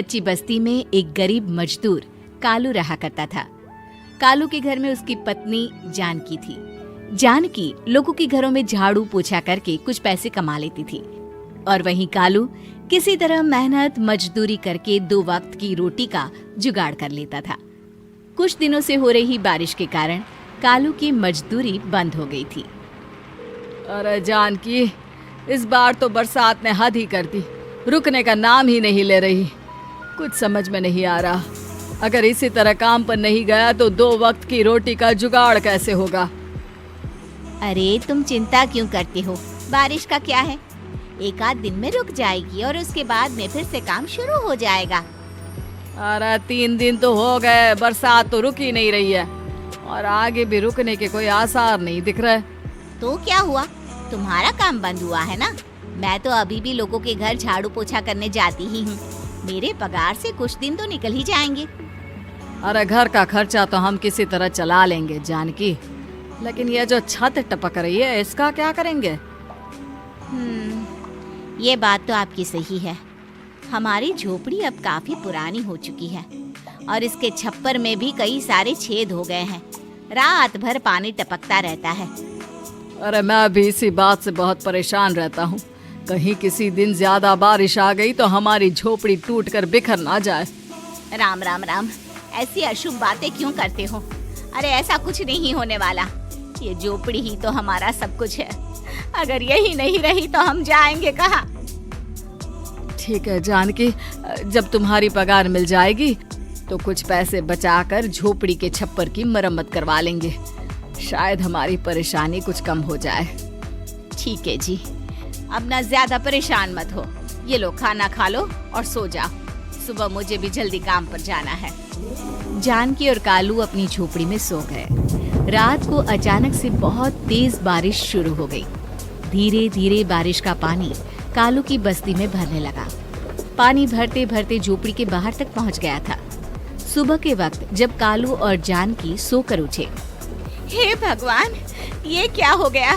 कच्ची बस्ती में एक गरीब मजदूर कालू रहा करता था। कालू के घर में उसकी पत्नी जानकी थी। जानकी लोगों के घरों में झाड़ू पोछा करके कुछ पैसे कमा लेती थी और वहीं कालू किसी तरह मेहनत मजदूरी करके 2 वक्त की रोटी का जुगाड़ कर लेता था। कुछ दिनों से हो रही बारिश के कारण कालू की मजदूरी बंद हो गई थी। अरे जानकी, इस बार तो बरसात ने हद ही कर दी, रुकने का नाम ही नहीं ले रही। कुछ समझ में नहीं आ रहा, अगर इसी तरह काम पर नहीं गया तो 2 वक्त की रोटी का जुगाड़ कैसे होगा। अरे तुम चिंता क्यों करते हो, बारिश का क्या है, 1 आध दिन में रुक जाएगी और उसके बाद में फिर से काम शुरू हो जाएगा। अरे 3 दिन तो हो गए, बरसात तो रुक ही नहीं रही है और आगे भी रुकने के कोई आसार नहीं दिख रहे। तो क्या हुआ, तुम्हारा काम बंद हुआ है ना? मैं तो अभी भी लोगों के घर झाड़ू पोछा करने जाती ही हूँ। मेरे पगार से कुछ दिन तो निकल ही जाएंगे। अरे घर का खर्चा तो हम किसी तरह चला लेंगे जानकी, लेकिन ये जो छत टपक रही है इसका क्या करेंगे? ये बात तो आपकी सही है। हमारी झोपड़ी अब काफी पुरानी हो चुकी है और इसके छप्पर में भी कई सारे छेद हो गए हैं। रात भर पानी टपकता रहता है। अरे मैं भी इसी बात से बहुत परेशान रहता हूँ। कहीं किसी दिन ज्यादा बारिश आ गई तो हमारी झोपड़ी टूटकर बिखर ना जाए। राम राम राम, ऐसी अशुभ बातें क्यों करते हो? अरे ऐसा कुछ नहीं होने वाला। ये झोपड़ी ही तो हमारा सब कुछ है। अगर यही नहीं रही तो हम जाएंगे कहाँ? ठीक है जानकी, जब तुम्हारी पगार मिल जाएगी तो कुछ पैसे बचाकर झोपड़ी के छप्पर की मरम्मत करवा लेंगे। शायद हमारी परेशानी कुछ कम हो जाए। ठीक है जी, अब ना ज्यादा परेशान मत हो। ये लो, खाना खा लो और सो जाओ। सुबह मुझे भी जल्दी काम पर जाना है। जानकी और कालू अपनी झोपड़ी में सो गए। रात को अचानक से बहुत तेज बारिश शुरू हो गई। धीरे धीरे बारिश का पानी कालू की बस्ती में भरने लगा। पानी भरते भरते झोपड़ी के बाहर तक पहुंच गया था। सुबह के वक्त जब कालू और जानकी सोकर उठे, हे भगवान, ये क्या हो गया?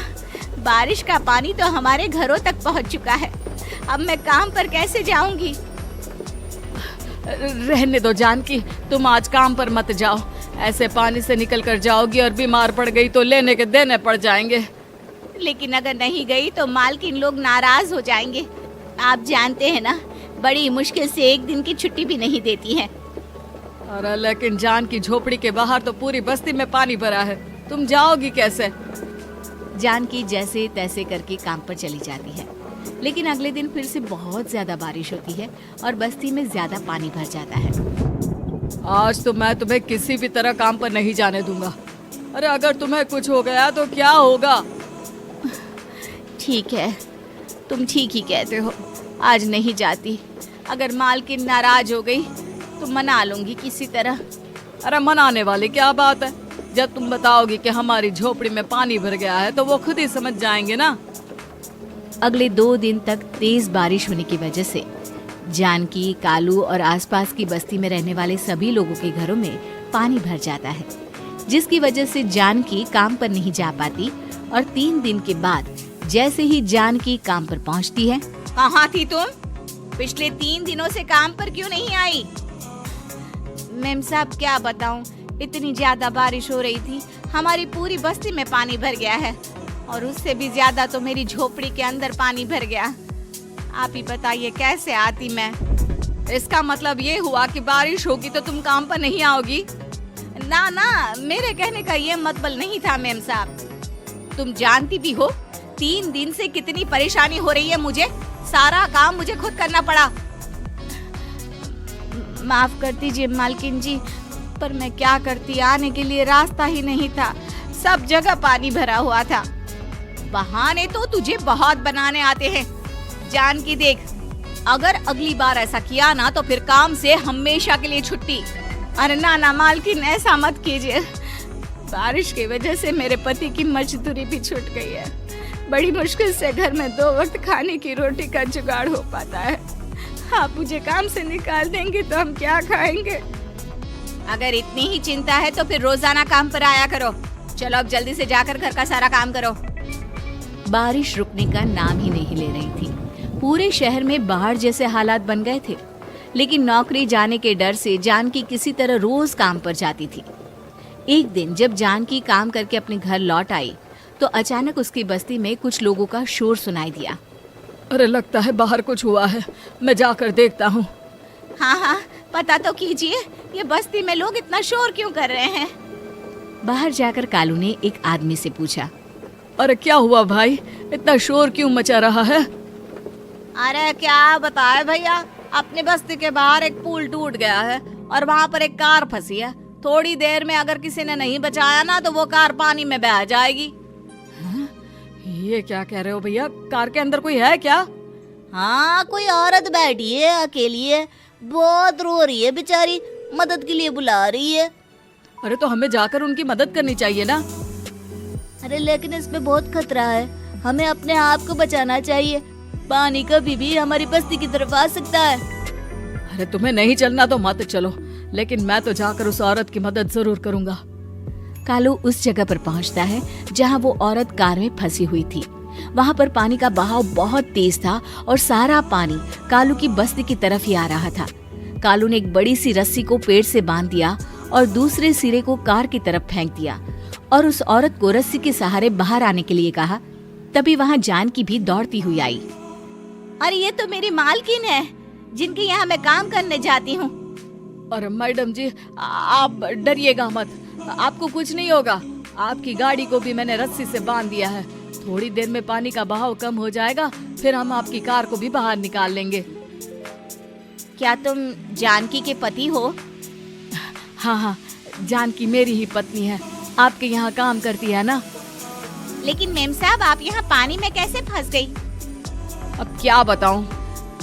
बारिश का पानी तो हमारे घरों तक पहुंच चुका है। अब मैं काम पर कैसे जाऊंगी? रहने दो जानकी, तुम आज काम पर मत जाओ। ऐसे पानी से निकल कर जाओगी और बीमार पड़ गई तो लेने के देने पड़ जाएंगे। लेकिन अगर नहीं गई तो मालकिन लोग नाराज हो जाएंगे। आप जानते हैं ना, बड़ी मुश्किल से 1 दिन की छुट्टी भी नहीं देती है। अरे लेकिन जानकी, झोपड़ी के बाहर तो पूरी बस्ती में पानी भरा है, तुम जाओगी कैसे? जानकी जैसे तैसे करके काम पर चली जाती है, लेकिन अगले दिन फिर से बहुत ज्यादा बारिश होती है और बस्ती में ज्यादा पानी भर जाता है। आज तो मैं तुम्हें किसी भी तरह काम पर नहीं जाने दूंगा। अरे अगर तुम्हें कुछ हो गया तो क्या होगा? ठीक है, तुम ठीक ही कहते हो। आज नहीं जाती। अगर मालकिन नाराज हो गई तो मना लूंगी किसी तरह। अरे मनाने वाली क्या बात है? जब तुम बताओगी कि हमारी झोपड़ी में पानी भर गया है तो वो खुद ही समझ जाएंगे ना। अगले 2 दिन तक तेज बारिश होने की वजह से जानकी, कालू और आसपास की बस्ती में रहने वाले सभी लोगों के घरों में पानी भर जाता है, जिसकी वजह से जानकी काम पर नहीं जा पाती। और 3 दिन के बाद जैसे ही जानकी काम पर पहुंचती है, कहाँ थी तुम? पिछले 3 दिनों से काम पर क्यों नहीं आई? मेम साहब, क्या बताऊं, इतनी ज्यादा बारिश हो रही थी, हमारी पूरी बस्ती में पानी भर गया है और उससे भी ज्यादा तो मेरी झोपड़ी के अंदर पानी भर गया। आप ही बताइए कैसे आती मैं? इसका मतलब ये हुआ कि बारिश होगी तो तुम काम पर नहीं आओगी? ना ना, मेरे कहने का ये मतलब नहीं था मेम साहब। तुम जानती भी हो 3 दिन से कितनी परेशानी हो रही है मुझे। सारा काम मुझे खुद करना पड़ा। माफ कर दीजिए मालकिन जी, पर मैं क्या करती, आने के लिए रास्ता ही नहीं था। सब जगह पानी भरा हुआ था। बहाने तो तुझे बहुत बनाने आते हैं। जानकी देख, अगर अगली बार ऐसा किया ना तो फिर काम से हमेशा के लिए छुट्टी। अरे ना ना मालकिन, ऐसा मत कीजिए। बारिश की वजह से मेरे पति की मजदूरी भी छूट गई है। बड़ी मुश्किल से घर में 2 वक्त खाने की रोटी का जुगाड़ हो पाता है। आप मुझे काम से निकाल देंगे तो हम क्या खाएंगे? अगर इतनी ही चिंता है तो फिर रोजाना काम पर आया करो। चलो अब जल्दी से जाकर घर का सारा काम करो। बारिश रुकने का नाम ही नहीं ले रही थी। पूरे शहर में बाढ़ जैसे हालात बन गए थे। लेकिन नौकरी जाने के डर से जानकी किसी तरह रोज काम पर जाती थी। एक दिन जब जानकी काम करके अपने घर लौट आई तो अचानक उसकी बस्ती में कुछ लोगों का शोर सुनाई दिया। अरे लगता है बाहर कुछ हुआ है, मैं जाकर देखता हूँ। हाँ हाँ, पता तो कीजिए, ये बस्ती में लोग इतना शोर क्यों कर रहे हैं। बाहर जाकर कालू ने एक आदमी से पूछा, अरे क्या हुआ भाई, इतना शोर क्यों मचा रहा है? अरे क्या बताए भैया, अपने बस्ती के बाहर एक पुल टूट गया है और वहाँ पर एक कार फंसी है। थोड़ी देर में अगर किसी ने नहीं बचाया ना तो वो कार पानी में बह जाएगी। ये क्या कह रहे हो भैया, कार के अंदर कोई है क्या? हाँ, कोई औरत बैठी है अकेली है, बहुत रो रही है बेचारी, मदद के लिए बुला रही है। अरे तो हमें जाकर उनकी मदद करनी चाहिए ना। अरे लेकिन इसमें बहुत खतरा है, हमें अपने आप को बचाना चाहिए। पानी कभी भी हमारी बस्ती की तरफ आ सकता है। अरे तुम्हें नहीं चलना तो मत चलो, लेकिन मैं तो जाकर उस औरत की मदद जरूर करूंगा। कालू उस जगह पर पहुंचता है जहां वो औरत कार में फंसी हुई थी। वहां पर पानी का बहाव बहुत तेज था और सारा पानी कालू की बस्ती की तरफ ही आ रहा था। कालू ने एक बड़ी सी रस्सी को पेड़ से बांध दिया और दूसरे सिरे को कार की तरफ फेंक दिया और उस औरत को रस्सी के सहारे बाहर आने के लिए कहा। तभी वहां जानकी भी दौड़ती हुई आई। अरे ये तो मेरी मालकिन है, जिनके यहाँ मैं काम करने जाती हूँ। अरे मैडम जी, आप डरिएगा मत, आपको कुछ नहीं होगा। आपकी गाड़ी को भी मैंने रस्सी से बांध दिया है। थोड़ी देर में पानी का बहाव कम हो जाएगा, फिर हम आपकी कार को भी बाहर निकाल लेंगे। क्या तुम जानकी के पति हो? हाँ हाँ, जानकी मेरी ही पत्नी है, आपके यहाँ काम करती है ना। लेकिन मेम साहब, आप यहाँ पानी में कैसे फंस गई? अब क्या बताऊं,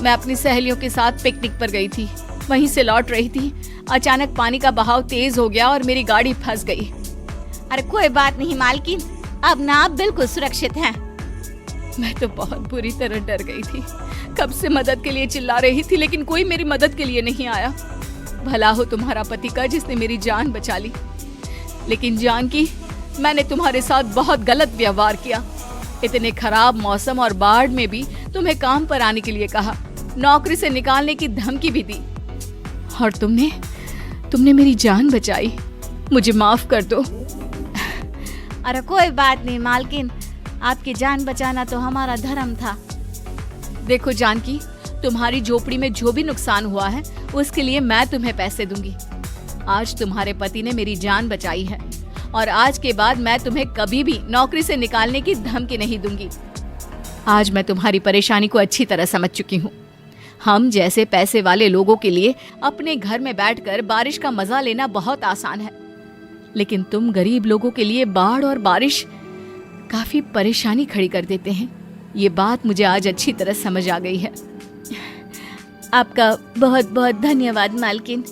मैं अपनी सहेलियों के साथ पिकनिक पर गई थी, वहीं से लौट रही थी। अचानक पानी का बहाव तेज हो गया और मेरी गाड़ी फंस गई। अरे कोई बात नहीं मालकिन, अब ना आप बिल्कुल सुरक्षित हैं। मैं तो बहुत बुरी तरह डर गई थी, कब से मदद के लिए चिल्ला रही थी, लेकिन कोई मेरी मदद के लिए नहीं आया। भला हो तुम्हारा पति का जिसने मेरी जान बचा ली। लेकिन जानकी, मैंने तुम्हारे साथ बहुत गलत व्यवहार किया। इतने खराब मौसम और बाढ़ में भी तुम्हें काम पर आने के लिए कहा, नौकरी से निकालने की धमकी भी दी, और तुमने मेरी जान बचाई। मुझे माफ कर दो। अरे कोई बात नहीं मालकिन, आपकी जान बचाना तो हमारा धर्म था। देखो जानकी, तुम्हारी झोपड़ी में जो भी नुकसान हुआ है उसके लिए मैं तुम्हें पैसे दूंगी। आज तुम्हारे पति ने मेरी जान बचाई है और आज के बाद मैं तुम्हें कभी भी नौकरी से निकालने की धमकी नहीं दूंगी। आज मैं तुम्हारी परेशानी को अच्छी तरह समझ चुकी हूँ। हम जैसे पैसे वाले लोगों के लिए अपने घर में बैठकर बारिश का मजा लेना बहुत आसान है, लेकिन तुम गरीब लोगों के लिए बाढ़ और बारिश काफी परेशानी खड़ी कर देते हैं। ये बात मुझे आज अच्छी तरह समझ आ गई है। आपका बहुत बहुत धन्यवाद मालकिन।